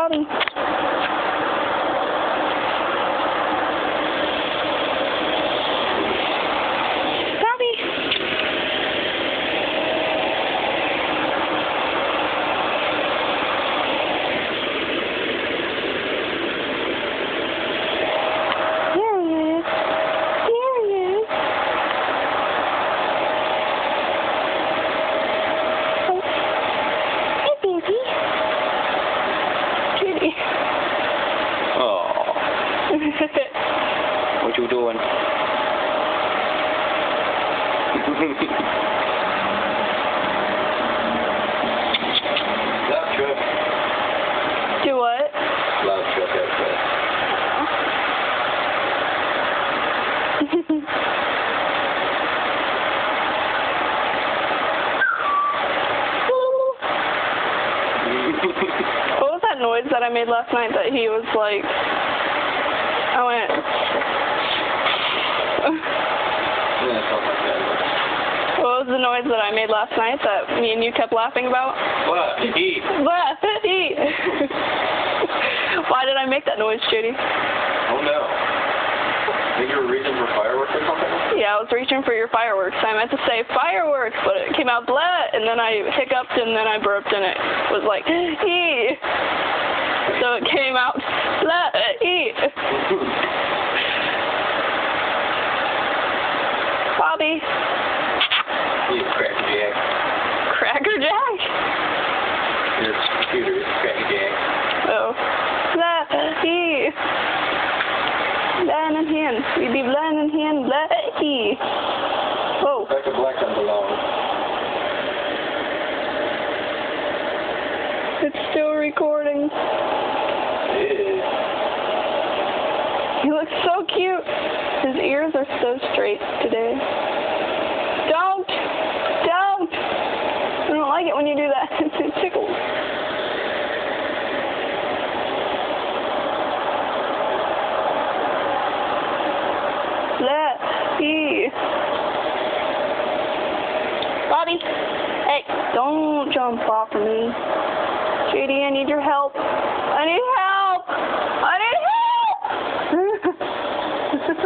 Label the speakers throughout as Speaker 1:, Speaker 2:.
Speaker 1: Bobby. Bobby. There he is. There he is. Oh. Hey, baby. Kitty.
Speaker 2: Oh. What you doing? Love truck.
Speaker 1: Do what?
Speaker 2: Love truck, that's right.
Speaker 1: What was that noise that I made last night that he was like, I went,
Speaker 2: Yeah, something like that.
Speaker 1: what was the noise that I made last night that me and you kept laughing about?
Speaker 2: What? Eat.
Speaker 1: Laugh, eat. Why did I make that noise, Judy?
Speaker 2: Oh no. I think you were reaching for fireworks or something?
Speaker 1: Yeah, I was reaching for your fireworks. I meant to say fireworks, but it came out blah, and then I hiccuped, and then I burped, and it was like, ee. So it came out blah, ee. Bobby.
Speaker 2: You Cracker Jack.
Speaker 1: Cracker Jack?
Speaker 2: Your computer is Cracker Jack.
Speaker 1: Oh. Blah, ee. Blind in hand. We be blind in hand, blah, ee. Oh.
Speaker 2: Back to black on below.
Speaker 1: It's still recording.
Speaker 2: Yeah.
Speaker 1: He looks so cute. His ears are so straight today. Don't! Don't! I don't like it when you do that. It tickles. Bobby! Hey, don't jump off of me. JD, I need your help. I need help! I need help!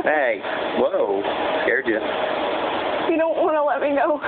Speaker 2: Hey, whoa, scared you.
Speaker 1: You don't want to let me go.